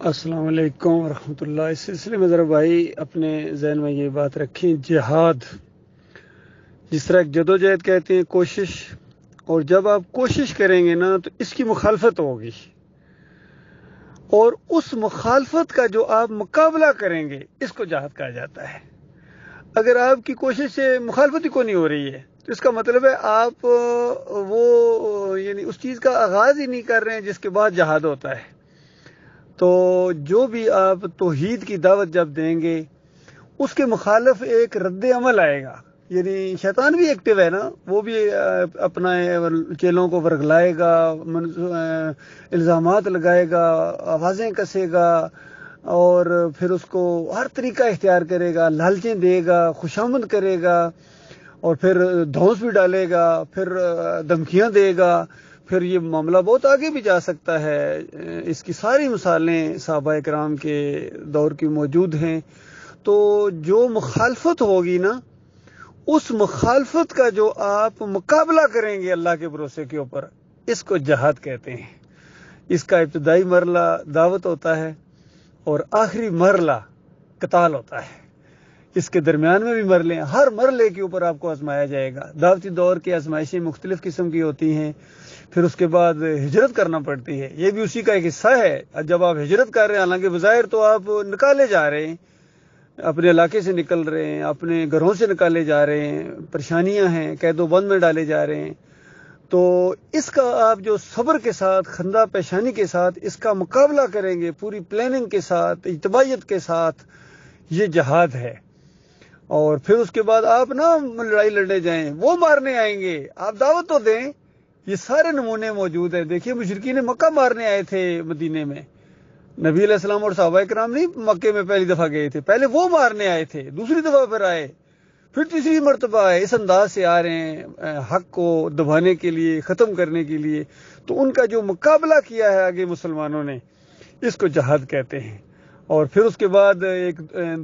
السلام علیکم ورحمۃ اللہ۔ اس سلسلے میں ذرا بھائی اپنے ذہن میں یہ بات رکھیں، جہاد جس طرح ایک جدوجہد کہتے ہیں کوشش، اور جب آپ کوشش کریں گے نا تو اس کی مخالفت ہوگی، اور اس مخالفت کا جو آپ مقابلہ کریں گے اس کو جہاد کہا جاتا ہے۔ اگر آپ کی کوشش سے مخالفت ہی کو نہیں ہو رہی ہے تو اس کا مطلب ہے آپ یعنی اس چیز کا آغاز ہی نہیں کر رہے ہیں جس کے بعد جہاد ہوتا ہے۔ تو جو بھی آپ توحید کی دعوت جب دیں گے اس کے مخالف ایک رد عمل آئے گا، یعنی شیطان بھی ایکٹیو ہے نا، وہ بھی اپنا چیلوں کو ورگلائے گا، الزامات لگائے گا، آوازیں کسے گا، اور پھر اس کو ہر طریقہ اختیار کرے گا، لالچیں دے گا، خوشامد کرے گا، اور پھر دھونس بھی ڈالے گا، پھر دھمکیاں دے گا، پھر یہ معاملہ بہت آگے بھی جا سکتا ہے۔ اس کی ساری مثالیں صحابہ کرام کے دور کی موجود ہیں۔ تو جو مخالفت ہوگی نا، اس مخالفت کا جو آپ مقابلہ کریں گے اللہ کے بھروسے کے اوپر، اس کو جہاد کہتے ہیں۔ اس کا ابتدائی مرحلہ دعوت ہوتا ہے اور آخری مرحلہ قتال ہوتا ہے۔ اس کے درمیان میں بھی مرحلے ہیں، ہر مرحلے کے اوپر آپ کو آزمایا جائے گا۔ دعوتی دور کی آزمائشیں مختلف قسم کی ہوتی ہیں، پھر اس کے بعد ہجرت کرنا پڑتی ہے، یہ بھی اسی کا ایک حصہ ہے۔ جب آپ ہجرت کر رہے ہیں، حالانکہ بظاہر تو آپ نکالے جا رہے ہیں، اپنے علاقے سے نکل رہے ہیں، اپنے گھروں سے نکالے جا رہے ہیں، پریشانیاں ہیں، قید و بند میں ڈالے جا رہے ہیں، تو اس کا آپ جو صبر کے ساتھ، خندہ پیشانی کے ساتھ اس کا مقابلہ کریں گے، پوری پلاننگ کے ساتھ، اجتماعیت کے ساتھ، یہ جہاد ہے۔ اور پھر اس کے بعد آپ نہ لڑائی لڑنے جائیں، وہ مارنے آئیں گے، آپ دعوت تو دیں۔ یہ سارے نمونے موجود ہیں۔ دیکھیے مشرکین مکہ مارنے آئے تھے مدینے میں، نبی علیہ السلام اور صحابہ کرام نہیں مکے میں پہلی دفعہ گئے تھے، پہلے وہ مارنے آئے تھے، دوسری دفعہ پھر آئے، پھر تیسری مرتبہ آئے، اس انداز سے آ رہے ہیں حق کو دبانے کے لیے، ختم کرنے کے لیے۔ تو ان کا جو مقابلہ کیا ہے آگے مسلمانوں نے، اس کو جہاد کہتے ہیں۔ اور پھر اس کے بعد ایک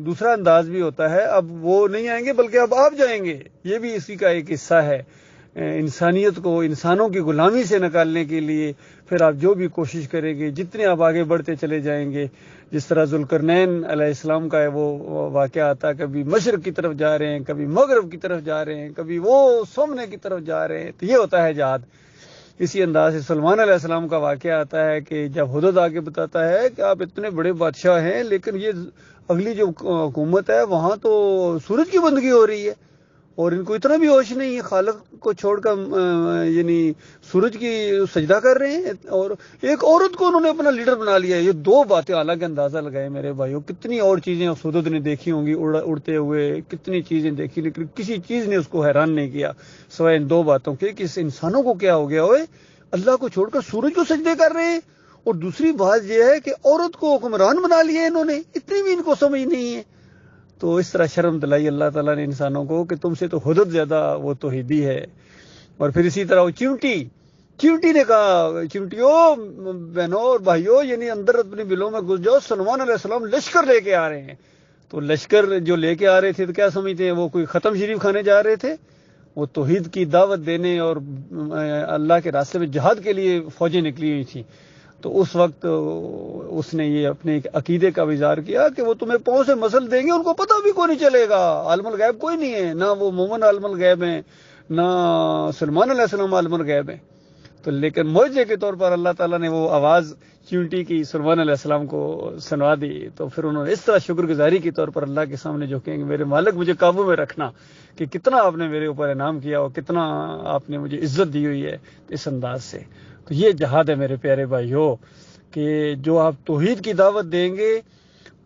دوسرا انداز بھی ہوتا ہے، اب وہ نہیں آئیں گے بلکہ اب آپ جائیں گے، یہ بھی اسی کا ایک حصہ ہے۔ انسانیت کو انسانوں کی غلامی سے نکالنے کے لیے پھر آپ جو بھی کوشش کریں گے، جتنے آپ آگے بڑھتے چلے جائیں گے، جس طرح ذوالقرنین علیہ السلام کا ہے وہ واقعہ آتا، کبھی مشرق کی طرف جا رہے ہیں، کبھی مغرب کی طرف جا رہے ہیں، کبھی وہ سامنے کی طرف جا رہے ہیں، تو یہ ہوتا ہے جہاد۔ اسی انداز سے سلمان علیہ السلام کا واقعہ آتا ہے کہ جب حدود آگے بتاتا ہے کہ آپ اتنے بڑے بادشاہ ہیں، لیکن یہ اگلی جو حکومت ہے وہاں تو سورج کی بندگی ہو رہی ہے، اور ان کو اتنا بھی ہوش نہیں ہے، خالق کو چھوڑ کر یعنی سورج کی سجدہ کر رہے ہیں، اور ایک عورت کو انہوں نے اپنا لیڈر بنا لیا ہے۔ یہ دو باتیں الگ اندازہ لگائے میرے بھائیوں، کتنی اور چیزیں سودت نے دیکھی ہوں گی اڑتے ہوئے، کتنی چیزیں دیکھی، لیکن کسی چیز نے اس کو حیران نہیں کیا سوائے ان دو باتوں کے کہ اس انسانوں کو کیا ہو گیا ہوئے، اللہ کو چھوڑ کر سورج کو سجدے کر رہے ہیں۔ اور دوسری بات یہ ہے کہ عورت کو حکمران بنا لیا انہوں نے، اتنی بھی ان کو سمجھ نہیں ہے۔ تو اس طرح شرم دلائی اللہ تعالیٰ نے انسانوں کو کہ تم سے تو حدود زیادہ وہ توحیدی ہے۔ اور پھر اسی طرح وہ چیونٹی نے کہا، چیونٹیوں بہنوں اور بھائیوں، یعنی اندر اپنے بلوں میں گھس جاؤ، سلمان علیہ السلام لشکر لے کے آ رہے ہیں۔ تو لشکر جو لے کے آ رہے تھے تو کیا سمجھتے ہیں، وہ کوئی ختم شریف کھانے جا رہے تھے؟ وہ توحید کی دعوت دینے اور اللہ کے راستے میں جہاد کے لیے فوجیں نکلی ہوئی تھیں۔ تو اس وقت اس نے یہ اپنے عقیدے کا اظہار کیا کہ وہ تمہیں پاؤں سے مسل دیں گے، ان کو پتہ بھی کوئی نہیں چلے گا، عالم الغیب کوئی نہیں ہے، نہ وہ مومن عالم الغیب ہیں، نہ سلمان علیہ السلام عالم الغیب ہیں۔ تو لیکن معجزے کے طور پر اللہ تعالیٰ نے وہ آواز چیونٹی کی سلمان علیہ السلام کو سنوا دی۔ تو پھر انہوں نے اس طرح شکر گزاری کے طور پر اللہ کے سامنے جھکیں گے، میرے مالک مجھے قابو میں رکھنا، کہ کتنا آپ نے میرے اوپر انعام کیا اور کتنا آپ نے مجھے عزت دی ہوئی ہے اس انداز سے۔ تو یہ جہاد ہے میرے پیارے بھائیوں، کہ جو آپ توحید کی دعوت دیں گے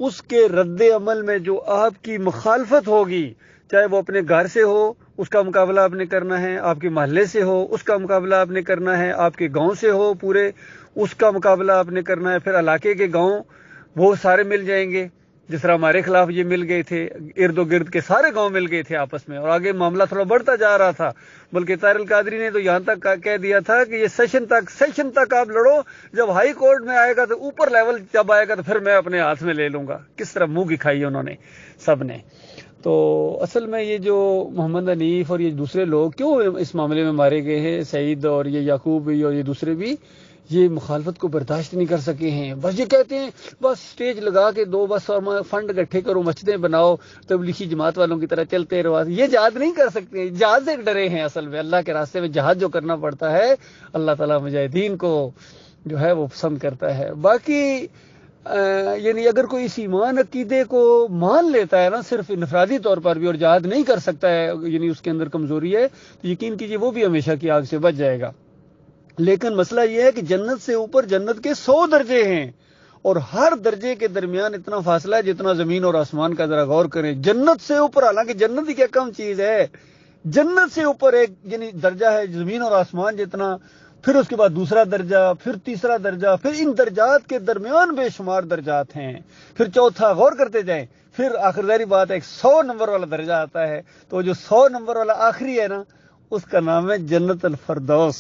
اس کے رد عمل میں جو آپ کی مخالفت ہوگی، چاہے وہ اپنے گھر سے ہو اس کا مقابلہ آپ نے کرنا ہے، آپ کے محلے سے ہو اس کا مقابلہ آپ نے کرنا ہے، آپ کے گاؤں سے ہو پورے اس کا مقابلہ آپ نے کرنا ہے، پھر علاقے کے گاؤں وہ سارے مل جائیں گے، جس طرح ہمارے خلاف یہ مل گئے تھے، ارد و گرد کے سارے گاؤں مل گئے تھے آپس میں، اور آگے معاملہ تھوڑا بڑھتا جا رہا تھا، بلکہ طاہر القادری نے تو یہاں تک کہہ دیا تھا کہ یہ سیشن تک آپ لڑو، جب ہائی کورٹ میں آئے گا تو اوپر لیول جب آئے گا تو پھر میں اپنے ہاتھ میں لے لوں گا۔ کس طرح منہ کی کھائی انہوں نے سب نے۔ تو اصل میں یہ جو محمد حنیف اور یہ دوسرے لوگ کیوں اس معاملے میں مارے گئے ہیں، سعید اور یہ یعقوب بھی اور یہ دوسرے بھی، یہ مخالفت کو برداشت نہیں کر سکے ہیں. بس یہ کہتے ہیں بس سٹیج لگا کے دو بس اور فنڈ اکٹھے کرو، مسجدیں بناؤ، تبلیغی جماعت والوں کی طرح چلتے رہو. یہ جہاد نہیں کر سکتے، جہاد سے ڈرے ہیں. اصل میں اللہ کے راستے میں جہاد جو کرنا پڑتا ہے اللہ تعالیٰ مجاہدین کو جو ہے وہ پسند کرتا ہے. باقی یعنی اگر کوئی اس ایمان عقیدے کو مان لیتا ہے نا صرف انفرادی طور پر بھی اور جہاد نہیں کر سکتا ہے، یعنی اس کے اندر کمزوری ہے، تو یقین کیجیے وہ بھی ہمیشہ کی آگ سے بچ جائے گا. لیکن مسئلہ یہ ہے کہ جنت سے اوپر جنت کے 100 درجے ہیں، اور ہر درجے کے درمیان اتنا فاصلہ ہے جتنا زمین اور آسمان کا. ذرا غور کریں، جنت سے اوپر، حالانکہ جنت ہی کیا کم چیز ہے، جنت سے اوپر ایک یعنی درجہ ہے زمین اور آسمان جتنا، پھر اس کے بعد دوسرا درجہ، پھر تیسرا درجہ، پھر ان درجات کے درمیان بے شمار درجات ہیں، پھر چوتھا. غور کرتے جائیں. پھر آخر ظاہری بات ہے 100 نمبر والا درجہ آتا ہے، تو جو 100 نمبر والا آخری ہے نا اس کا نام ہے جنت الفردوس،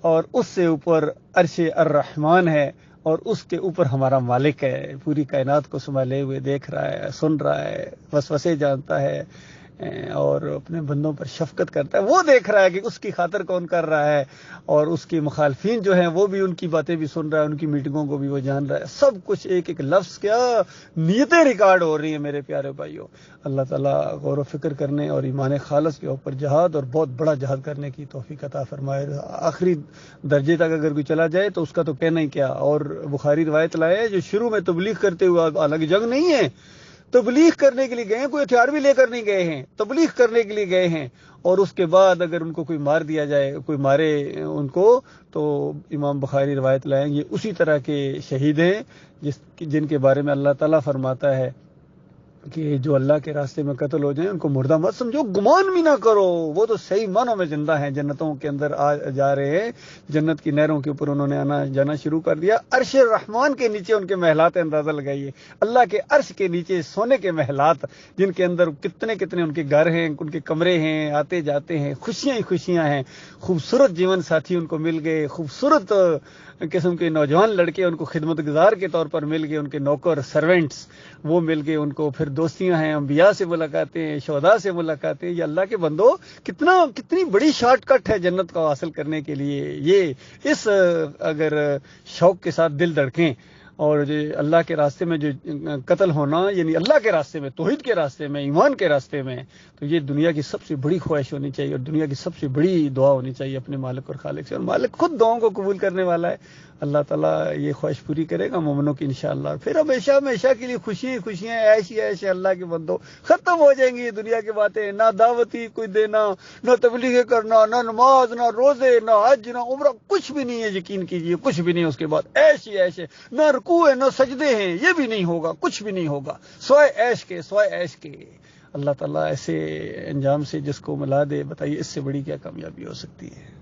اور اس سے اوپر عرش الرحمن ہے، اور اس کے اوپر ہمارا مالک ہے، پوری کائنات کو سنبھالے ہوئے دیکھ رہا ہے، سن رہا ہے، وسوسے جانتا ہے اور اپنے بندوں پر شفقت کرتا ہے. وہ دیکھ رہا ہے کہ اس کی خاطر کون کر رہا ہے، اور اس کے مخالفین جو ہیں وہ بھی ان کی باتیں بھی سن رہا ہے، ان کی میٹنگوں کو بھی وہ جان رہا ہے. سب کچھ ایک ایک لفظ کیا نیتیں ریکارڈ ہو رہی ہیں میرے پیارے بھائیوں. اللہ تعالیٰ غور و فکر کرنے اور ایمان خالص کے اوپر جہاد اور بہت بڑا جہاد کرنے کی توفیق عطا فرمائے. آخری درجے تک اگر کوئی چلا جائے تو اس کا تو کہنا ہی کیا. اور بخاری روایت لائے جو شروع میں تبلیغ کرتے ہوئے، حالانکہ جنگ نہیں ہے، تبلیغ کرنے کے لیے گئے ہیں، کوئی ہتھیار بھی لے کر نہیں گئے ہیں، تبلیغ کرنے کے لیے گئے ہیں، اور اس کے بعد اگر ان کو کوئی مار دیا جائے، کوئی مارے ان کو، تو امام بخاری روایت لائیں یہ اسی طرح کے شہید ہیں جن کے بارے میں اللہ تعالیٰ فرماتا ہے کہ جو اللہ کے راستے میں قتل ہو جائیں ان کو مردہ مت سمجھو، گمان بھی نہ کرو، وہ تو صحیح معنوں میں زندہ ہیں، جنتوں کے اندر جا رہے ہیں، جنت کی نہروں کے اوپر انہوں نے آنا جانا شروع کر دیا. عرش الرحمن کے نیچے ان کے محلات اندازہ لگائیے، اللہ کے عرش کے نیچے سونے کے محلات، جن کے اندر کتنے کتنے ان کے گھر ہیں، ان کے کمرے ہیں، آتے جاتے ہیں، خوشیاں ہی خوشیاں ہیں، خوبصورت جیون ساتھی ان کو مل گئے، خوبصورت قسم کے نوجوان لڑکے ان کو خدمت گزار کے طور پر مل گئے، ان کے نوکر سرونٹس وہ مل گئے ان کو، پھر دوستیاں ہیں، انبیاء سے ملاقاتیں ہیں، شہداء سے ملاقاتیں. یہ اللہ کے بندو کتنی بڑی شارٹ کٹ ہے جنت کو حاصل کرنے کے لیے. یہ اس اگر شوق کے ساتھ دل دھڑکیں اور جو اللہ کے راستے میں جو قتل ہونا، یعنی اللہ کے راستے میں، توحید کے راستے میں، ایمان کے راستے میں، تو یہ دنیا کی سب سے بڑی خواہش ہونی چاہیے اور دنیا کی سب سے بڑی دعا ہونی چاہیے اپنے مالک اور خالق سے. اور مالک خود دعاؤں کو قبول کرنے والا ہے. اللہ تعالیٰ یہ خواہش پوری کرے گا مومنوں کی انشاءاللہ. پھر ہمیشہ کے لیے خوشیاں عیش اللہ کے بندو ختم ہو جائیں گی یہ دنیا کی باتیں. نہ دعوتی کوئی دینا، نہ تبلیغ کرنا، نہ نماز، نہ روزے، نہ حج، نہ عمرہ، کچھ بھی نہیں ہے. یقین کیجیے کچھ بھی نہیں. اس کے بعد عیش ہے، نہ رکوع ہے، نہ سجدے ہیں، یہ بھی نہیں ہوگا، کچھ بھی نہیں ہوگا، سوائے عیش کے. اللہ تعالیٰ ایسے انجام سے جس کو ملا دے، بتائیے اس سے بڑی کیا کامیابی ہو سکتی ہے.